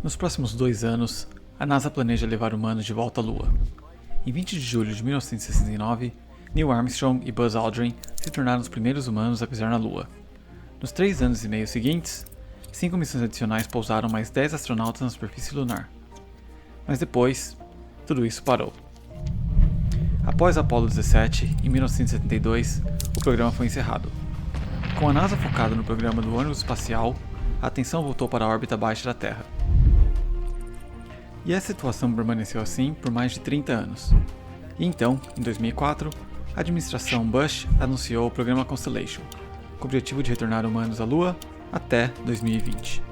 Nos próximos 2 anos, a NASA planeja levar humanos de volta à Lua. Em 20 de julho de 1969, Neil Armstrong e Buzz Aldrin se tornaram os primeiros humanos a pisar na Lua. Nos 3 anos e meio seguintes, 5 missões adicionais pousaram mais 10 astronautas na superfície lunar. Mas depois, tudo isso parou. Após Apollo 17, em 1972, o programa foi encerrado. Com a NASA focada no programa do ônibus espacial, a atenção voltou para a órbita abaixo da Terra. E essa situação permaneceu assim por mais de 30 anos. E então, em 2004, a administração Bush anunciou o programa Constellation, com o objetivo de retornar humanos à Lua até 2020.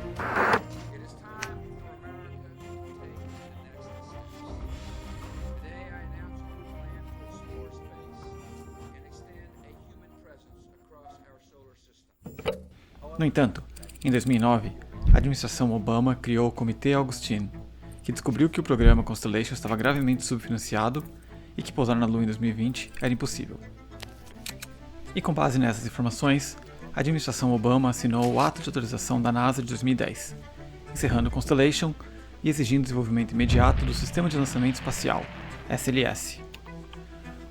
No entanto, em 2009, a administração Obama criou o Comitê Augustine, que descobriu que o programa Constellation estava gravemente subfinanciado e que pousar na Lua em 2020 era impossível. E com base nessas informações, a administração Obama assinou o Ato de Autorização da NASA de 2010, encerrando o Constellation e exigindo o desenvolvimento imediato do Sistema de Lançamento Espacial, SLS.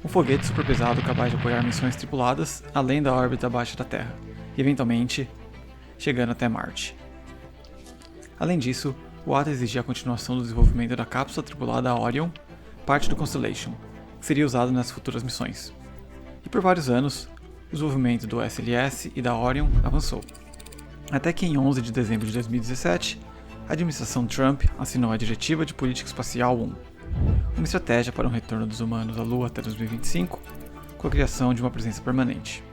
Um foguete superpesado capaz de apoiar missões tripuladas além da órbita abaixo da Terra, e eventualmente chegando até Marte. Além disso, o ato exigia a continuação do desenvolvimento da cápsula tripulada Orion, parte do Constellation, que seria usado nas futuras missões. E por vários anos, o desenvolvimento do SLS e da Orion avançou. Até que em 11 de dezembro de 2017, a administração Trump assinou a Diretiva de Política Espacial 1, uma estratégia para um retorno dos humanos à Lua até 2025, com a criação de uma presença permanente.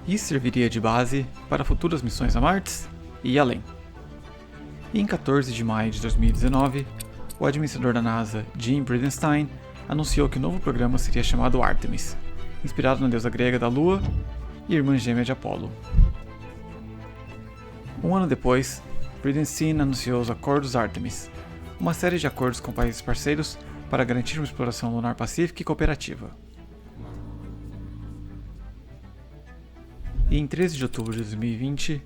Isso serviria de base para futuras missões a Marte e além. E em 14 de maio de 2019, o administrador da NASA, Jim Bridenstine, anunciou que o novo programa seria chamado Artemis, inspirado na deusa grega da Lua e irmã gêmea de Apolo. Um ano depois, Bridenstine anunciou os Acordos Artemis, uma série de acordos com países parceiros para garantir uma exploração lunar pacífica e cooperativa. E em 13 de outubro de 2020,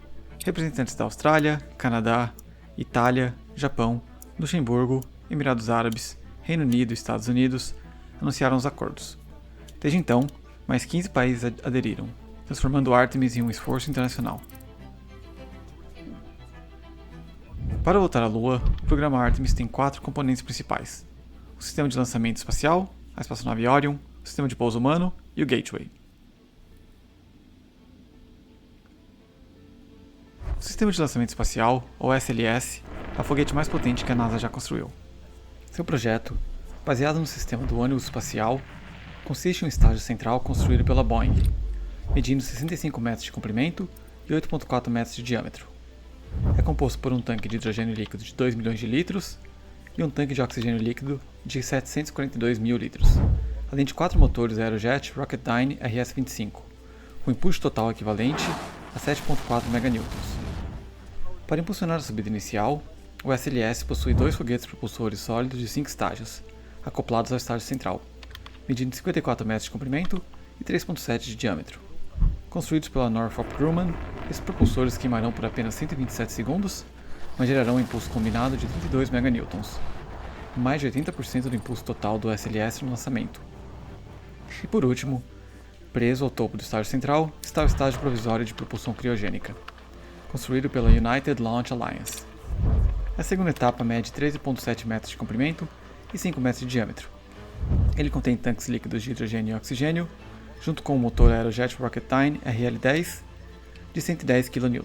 representantes da Austrália, Canadá, Itália, Japão, Luxemburgo, Emirados Árabes, Reino Unido e Estados Unidos anunciaram os acordos. Desde então, mais 15 países aderiram, transformando o Artemis em um esforço internacional. Para voltar à Lua, o programa Artemis tem 4 componentes principais: o sistema de lançamento espacial, a espaçonave Orion, o sistema de pouso humano e o Gateway. O Sistema de Lançamento Espacial, ou SLS, é o foguete mais potente que a NASA já construiu. Seu projeto, baseado no sistema do ônibus espacial, consiste em um estágio central construído pela Boeing, medindo 65 metros de comprimento e 8,4 metros de diâmetro. É composto por um tanque de hidrogênio líquido de 2 milhões de litros e um tanque de oxigênio líquido de 742 mil litros, além de 4 motores Aerojet Rocketdyne RS-25, com impulso total equivalente a 7,4 MN. Para impulsionar a subida inicial, o SLS possui 2 foguetes propulsores sólidos de 5 estágios, acoplados ao estágio central, medindo 54 metros de comprimento e 3,7 de diâmetro. Construídos pela Northrop Grumman, esses propulsores queimarão por apenas 127 segundos, mas gerarão um impulso combinado de 32 MN, mais de 80% do impulso total do SLS no lançamento. E por último, preso ao topo do estágio central, está o estágio provisório de propulsão criogênica, construído pela United Launch Alliance. A segunda etapa mede 13,7 metros de comprimento e 5 metros de diâmetro. Ele contém tanques líquidos de hidrogênio e oxigênio, junto com o motor Aerojet Rocketdyne RL-10 de 110 kN.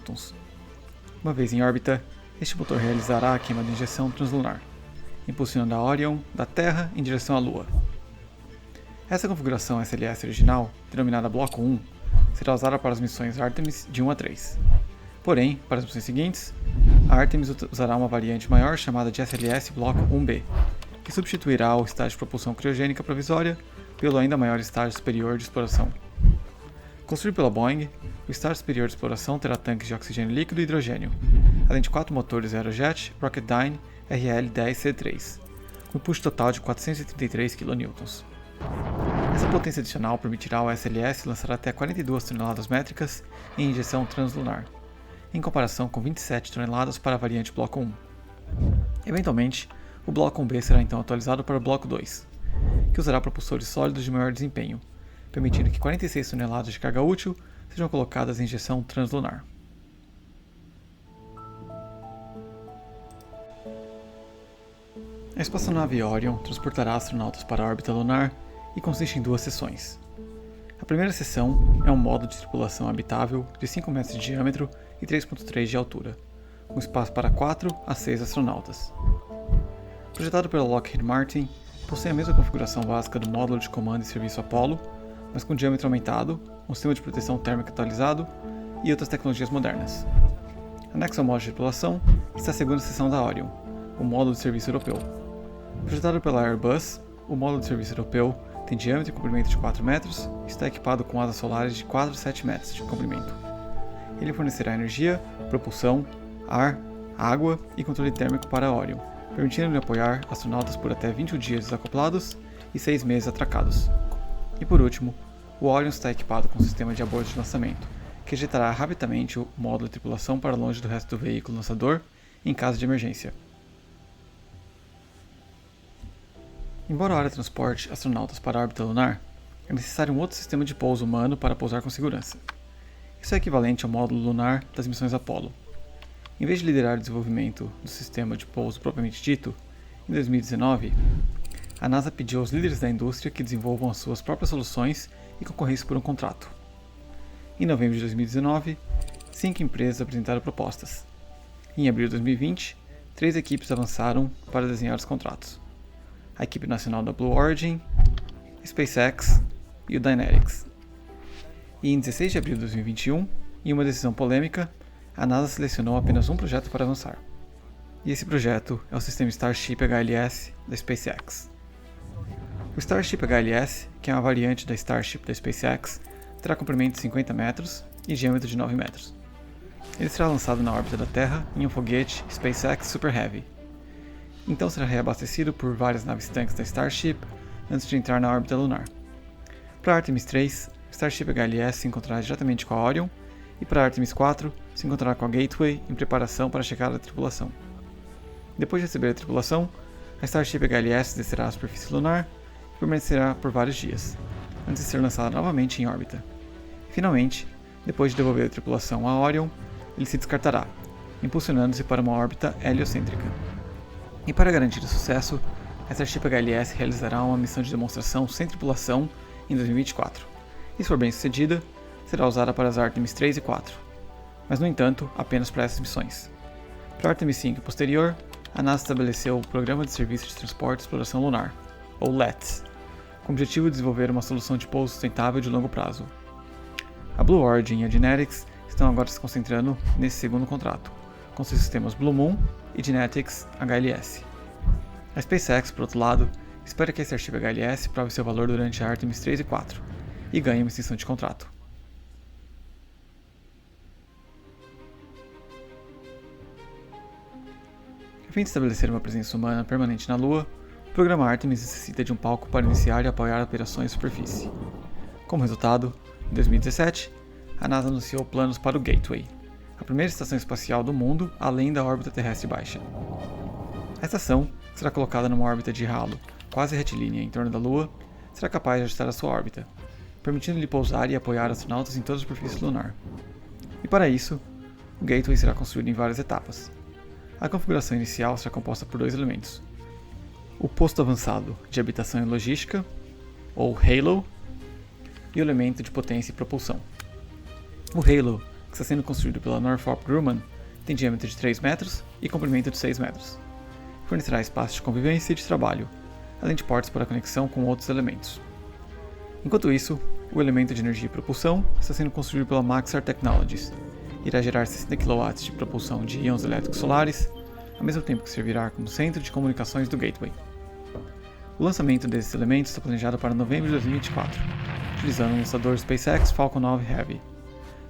Uma vez em órbita, este motor realizará a queima de injeção translunar, impulsionando a Orion da Terra em direção à Lua. Essa configuração SLS original, denominada Bloco 1, será usada para as missões Artemis de 1 a 3. Porém, para as missões seguintes, a Artemis usará uma variante maior chamada de SLS Bloco 1B, que substituirá o estágio de propulsão criogênica provisória pelo ainda maior estágio superior de exploração. Construído pela Boeing, o estágio superior de exploração terá tanques de oxigênio líquido e hidrogênio, além de 4 motores Aerojet Rocketdyne RL-10C3, com impulso total de 433 kN. Essa potência adicional permitirá ao SLS lançar até 42 toneladas métricas em injeção translunar, em comparação com 27 toneladas para a variante Bloco 1. Eventualmente, o Bloco 1B será então atualizado para o Bloco 2, que usará propulsores sólidos de maior desempenho, permitindo que 46 toneladas de carga útil sejam colocadas em injeção translunar. A espaçonave Orion transportará astronautas para a órbita lunar e consiste em 2 seções. A primeira seção é um módulo de tripulação habitável de 5 metros de diâmetro e 3,3 de altura, com espaço para 4 a 6 astronautas. Projetado pela Lockheed Martin, possui a mesma configuração básica do módulo de comando e serviço Apollo, mas com diâmetro aumentado, um sistema de proteção térmica atualizado e outras tecnologias modernas. Anexo ao módulo de tripulação está a segunda seção da Orion, o módulo de serviço europeu. Projetado pela Airbus, o módulo de serviço europeu tem diâmetro e comprimento de 4 metros e está equipado com asas solares de 4 a 7 metros de comprimento. Ele fornecerá energia, propulsão, ar, água e controle térmico para a Orion, permitindo-lhe apoiar astronautas por até 21 dias desacoplados e 6 meses atracados. E por último, o Orion está equipado com um sistema de aborto de lançamento, que ejetará rapidamente o módulo de tripulação para longe do resto do veículo lançador em caso de emergência. Embora a área transporte astronautas para a órbita lunar, é necessário um outro sistema de pouso humano para pousar com segurança. Isso é equivalente ao módulo lunar das missões Apollo. Em vez de liderar o desenvolvimento do sistema de pouso propriamente dito, em 2019, a NASA pediu aos líderes da indústria que desenvolvam as suas próprias soluções e concorressem por um contrato. Em novembro de 2019, 5 empresas apresentaram propostas. Em abril de 2020, 3 equipes avançaram para desenhar os contratos: a equipe nacional da Blue Origin, a SpaceX e o Dynetics. E em 16 de abril de 2021, em uma decisão polêmica, a NASA selecionou apenas um projeto para avançar. E esse projeto é o sistema Starship HLS da SpaceX. O Starship HLS, que é uma variante da Starship da SpaceX, terá comprimento de 50 metros e diâmetro de 9 metros. Ele será lançado na órbita da Terra em um foguete SpaceX Super Heavy. Então será reabastecido por várias naves-tanques da Starship antes de entrar na órbita lunar. Para Artemis 3, Starship HLS se encontrará diretamente com a Orion, e para Artemis 4 se encontrará com a Gateway em preparação para a chegada da tripulação. Depois de receber a tripulação, a Starship HLS descerá à superfície lunar e permanecerá por vários dias, antes de ser lançada novamente em órbita. Finalmente, depois de devolver a tripulação a Orion, ele se descartará, impulsionando-se para uma órbita heliocêntrica. E para garantir o sucesso, a Starship HLS realizará uma missão de demonstração sem tripulação em 2024. E se for bem sucedida, será usada para as Artemis 3 e 4, mas no entanto apenas para essas missões. Para Artemis 5 e posterior, a NASA estabeleceu o Programa de Serviço de Transporte e Exploração Lunar, ou LETS, com o objetivo de desenvolver uma solução de pouso sustentável de longo prazo. A Blue Origin e a Dynetics estão agora se concentrando nesse segundo contrato, com seus sistemas Blue Moon e Dynetics HLS. A SpaceX, por outro lado, espera que a Starship HLS prove seu valor durante a Artemis 3 e 4 e ganhe uma extensão de contrato. A fim de estabelecer uma presença humana permanente na Lua, o programa Artemis necessita de um palco para iniciar e apoiar operações em superfície. Como resultado, em 2017, a NASA anunciou planos para o Gateway, a primeira estação espacial do mundo além da órbita terrestre baixa. A estação, que será colocada numa órbita de halo quase retilínea em torno da Lua, será capaz de ajustar a sua órbita, permitindo-lhe pousar e apoiar astronautas em toda a superfície lunar. E para isso, o Gateway será construído em várias etapas. A configuração inicial será composta por 2 elementos: o posto avançado de habitação e logística, ou HALO, e o elemento de potência e propulsão. O HALO, que está sendo construído pela Northrop Grumman, tem diâmetro de 3 metros e comprimento de 6 metros. Fornecerá espaço de convivência e de trabalho, além de portas para conexão com outros elementos. Enquanto isso, o elemento de energia e propulsão está sendo construído pela Maxar Technologies. Irá gerar 60 kW de propulsão de íons elétricos solares, ao mesmo tempo que servirá como centro de comunicações do Gateway. O lançamento desses elementos está planejado para novembro de 2024, utilizando o lançador SpaceX Falcon 9 Heavy.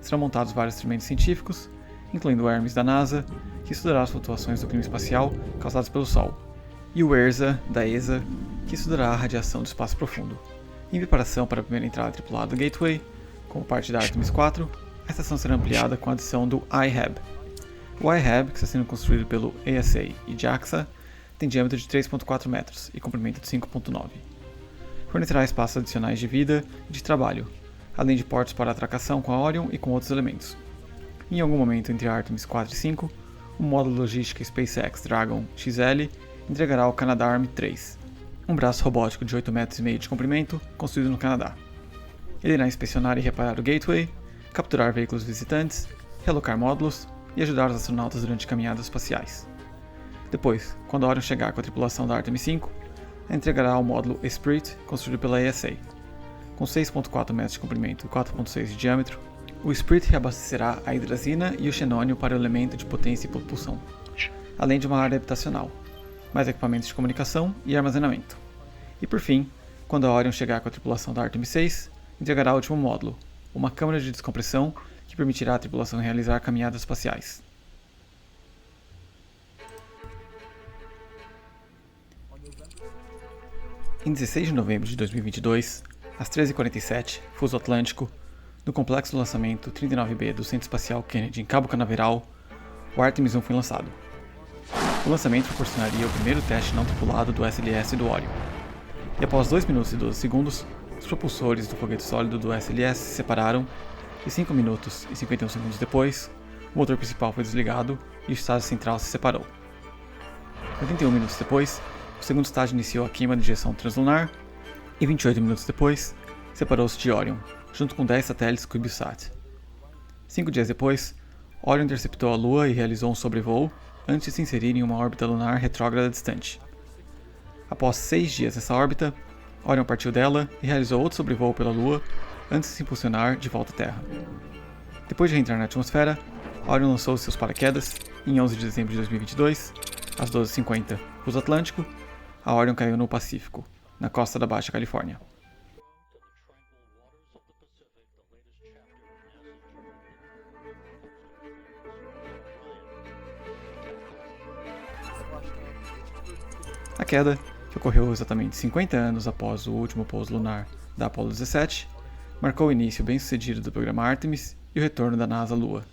Serão montados vários instrumentos científicos, incluindo o Hermes da NASA, que estudará as flutuações do clima espacial causadas pelo Sol, e o ERSA da ESA, que estudará a radiação do espaço profundo, Em preparação para a primeira entrada tripulada do Gateway, como parte da Artemis 4, a estação será ampliada com a adição do iHab. O iHab, que está sendo construído pelo ASA e JAXA, tem diâmetro de 3,4 metros e comprimento de 5,9. Fornecerá espaços adicionais de vida e de trabalho, além de portos para atracação com a Orion e com outros elementos. Em algum momento entre a Artemis 4 e 5, o módulo logística SpaceX Dragon XL entregará o Canadarm 3, um braço robótico de 8,5 metros de comprimento construído no Canadá. Ele irá inspecionar e reparar o Gateway, capturar veículos visitantes, realocar módulos e ajudar os astronautas durante caminhadas espaciais. Depois, quando a Orion chegar com a tripulação da Artemis 5, ela entregará o módulo Esprit construído pela ASA. Com 6,4 metros de comprimento e 4,6 de diâmetro, o Esprit reabastecerá a hidrazina e o xenônio para o elemento de potência e propulsão, além de uma área habitacional, mais equipamentos de comunicação e armazenamento. E por fim, quando a Orion chegar com a tripulação da Artemis 6, entregará o último módulo, uma câmara de descompressão que permitirá à tripulação realizar caminhadas espaciais. Em 16 de novembro de 2022, às 13h47, fuso atlântico, no complexo de lançamento 39B do Centro Espacial Kennedy em Cabo Canaveral, o Artemis 1 foi lançado. O lançamento proporcionaria o primeiro teste não tripulado do SLS e do Orion. E após 2 minutos e 12 segundos, os propulsores do foguete sólido do SLS se separaram, e 5 minutos e 51 segundos depois, o motor principal foi desligado e o estágio central se separou. 81 minutos depois, o segundo estágio iniciou a queima de injeção translunar, e 28 minutos depois, separou-se de Orion, junto com 10 satélites CubeSat. 5 dias depois, Orion interceptou a Lua e realizou um sobrevoo antes de se inserir em uma órbita lunar retrógrada distante. Após 6 dias nessa órbita, Orion partiu dela e realizou outro sobrevoo pela Lua antes de se impulsionar de volta à Terra. Depois de reentrar na atmosfera, Orion lançou seus paraquedas e em 11 de dezembro de 2022, às 12h50, fuso atlântico, a Orion caiu no Pacífico, na costa da Baixa Califórnia. A queda, que ocorreu exatamente 50 anos após o último pouso lunar da Apollo 17, marcou o início bem-sucedido do programa Artemis e o retorno da NASA à Lua.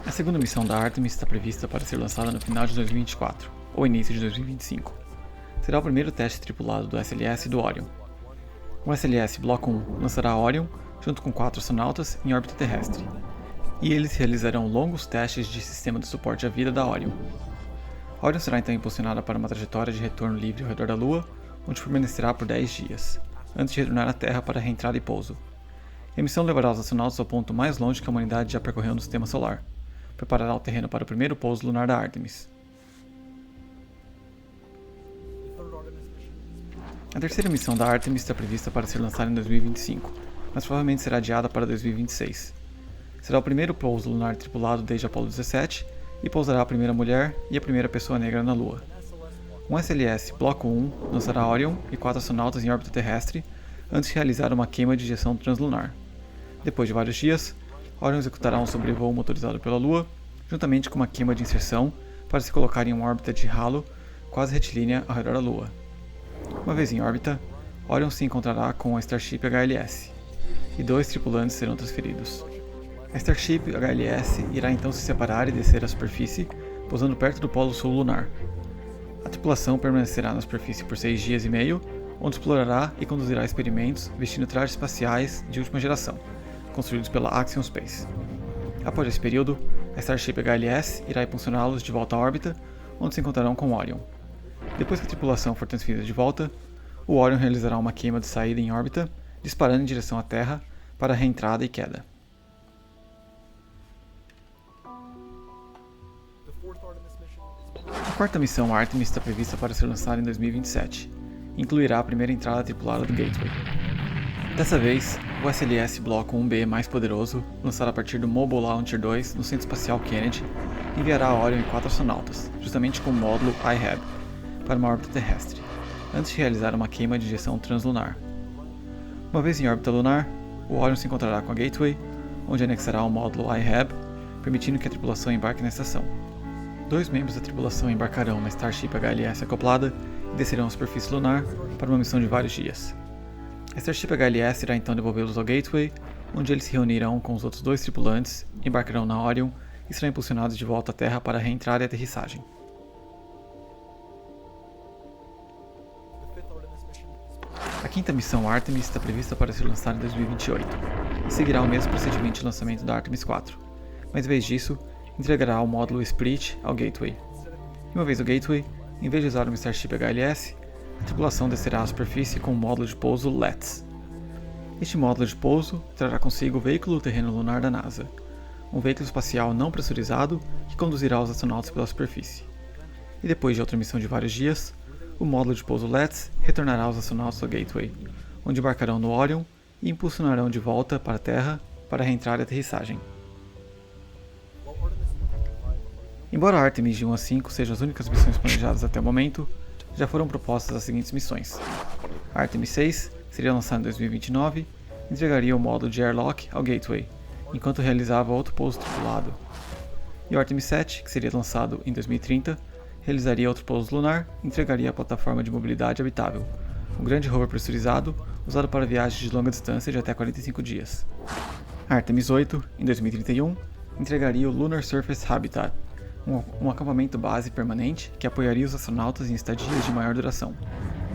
A segunda missão da Artemis está prevista para ser lançada no final de 2024, ou início de 2025. Será o primeiro teste tripulado do SLS e do Orion. O SLS Bloco 1 lançará a Orion, junto com 4 astronautas, em órbita terrestre, e eles realizarão longos testes de sistema de suporte à vida da Orion. A Orion será então impulsionada para uma trajetória de retorno livre ao redor da Lua, onde permanecerá por 10 dias, antes de retornar à Terra para reentrada e pouso. A missão levará os astronautas ao ponto mais longe que a humanidade já percorreu no Sistema Solar. Preparará o terreno para o primeiro pouso lunar da Artemis. A terceira missão da Artemis está prevista para ser lançada em 2025, mas provavelmente será adiada para 2026. Será o primeiro pouso lunar tripulado desde Apollo 17 e pousará a primeira mulher e a primeira pessoa negra na Lua. Um SLS Bloco 1 lançará Orion e 4 astronautas em órbita terrestre antes de realizar uma queima de injeção translunar. Depois de vários dias, Orion executará um sobrevoo motorizado pela Lua, juntamente com uma queima de inserção para se colocar em uma órbita de halo quase retilínea ao redor da Lua. Uma vez em órbita, Orion se encontrará com a Starship HLS, e 2 tripulantes serão transferidos. A Starship HLS irá então se separar e descer à superfície, pousando perto do Polo Sul lunar. A tripulação permanecerá na superfície por 6 dias e meio, onde explorará e conduzirá experimentos vestindo trajes espaciais de última geração, construídos pela Axiom Space. Após esse período, a Starship HLS irá impulsioná-los de volta à órbita, onde se encontrarão com Orion. Depois que a tripulação for transferida de volta, o Orion realizará uma queima de saída em órbita, disparando em direção à Terra para a reentrada e queda. A quarta missão Artemis está prevista para ser lançada em 2027 e incluirá a primeira entrada tripulada do Gateway. Dessa vez, o SLS Bloco 1B mais poderoso, lançado a partir do Mobile Launcher 2 no Centro Espacial Kennedy, enviará a Orion e 4 astronautas, justamente com o módulo iHab, para uma órbita terrestre, antes de realizar uma queima de injeção translunar. Uma vez em órbita lunar, o Orion se encontrará com a Gateway, onde anexará o módulo iHab, permitindo que a tripulação embarque na estação. 2 membros da tripulação embarcarão na Starship HLS acoplada e descerão à superfície lunar para uma missão de vários dias. A Starship HLS irá então devolvê-los ao Gateway, onde eles se reunirão com os outros 2 tripulantes, embarcarão na Orion e serão impulsionados de volta à Terra para a reentrada e aterrissagem. A 5ª missão Artemis está prevista para ser lançada em 2028 e seguirá o mesmo procedimento de lançamento da Artemis 4, mas em vez disso, entregará o módulo Spirit ao Gateway. E uma vez no Gateway, em vez de usar uma Starship HLS, a tripulação descerá à superfície com o módulo de pouso LETS. Este módulo de pouso trará consigo o Veículo Terreno Lunar da NASA, um veículo espacial não pressurizado que conduzirá os astronautas pela superfície. E depois de outra missão de vários dias, o módulo de pouso LETS retornará os astronautas ao Gateway, onde embarcarão no Orion e impulsionarão de volta para a Terra para a reentrada e aterrissagem. Embora Artemis de 1 a 5 sejam as únicas missões planejadas até o momento, já foram propostas as seguintes missões. A Artemis 6 seria lançada em 2029 e entregaria o módulo de Airlock ao Gateway, enquanto realizava outro pouso tripulado. E o Artemis 7, que seria lançado em 2030, realizaria outro pouso lunar e entregaria a plataforma de mobilidade habitável, um grande rover pressurizado usado para viagens de longa distância de até 45 dias. A Artemis 8, em 2031, entregaria o Lunar Surface Habitat, um acampamento base permanente que apoiaria os astronautas em estadias de maior duração.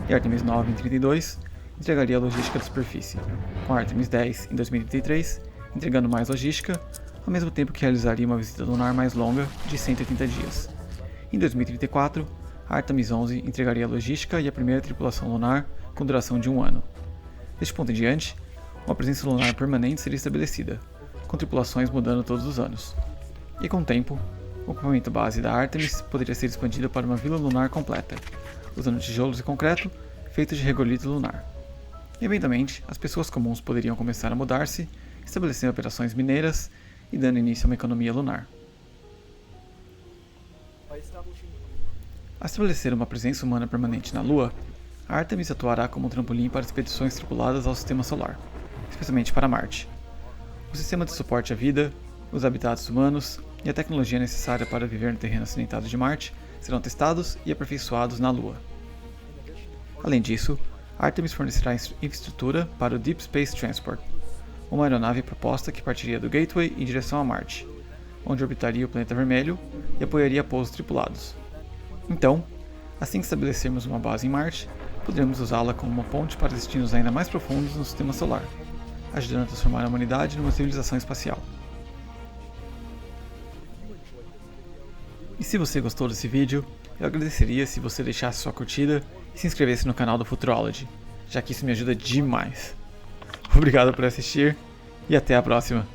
E a Artemis 9, em 32, entregaria a logística da superfície, com a Artemis 10, em 2033, entregando mais logística, ao mesmo tempo que realizaria uma visita lunar mais longa, de 180 dias. Em 2034, a Artemis 11 entregaria a logística e a primeira tripulação lunar com duração de 1 ano. Deste ponto em diante, uma presença lunar permanente seria estabelecida, com tripulações mudando todos os anos. E com o tempo, o acampamento base da Artemis poderia ser expandido para uma vila lunar completa, usando tijolos e concreto feitos de regolito lunar. E, eventualmente, as pessoas comuns poderiam começar a mudar-se, estabelecendo operações mineiras e dando início a uma economia lunar. Ao estabelecer uma presença humana permanente na Lua, a Artemis atuará como um trampolim para expedições tripuladas ao Sistema Solar, especialmente para Marte. O sistema de suporte à vida, os habitats humanos e a tecnologia necessária para viver no terreno acidentado de Marte serão testados e aperfeiçoados na Lua. Além disso, a Artemis fornecerá infraestrutura para o Deep Space Transport, uma aeronave proposta que partiria do Gateway em direção a Marte, onde orbitaria o planeta vermelho e apoiaria pousos tripulados. Então, assim que estabelecermos uma base em Marte, poderemos usá-la como uma ponte para destinos ainda mais profundos no Sistema Solar, ajudando a transformar a humanidade numa civilização espacial. E se você gostou desse vídeo, eu agradeceria se você deixasse sua curtida e se inscrevesse no canal do Futurology, já que isso me ajuda demais. Obrigado por assistir e até a próxima!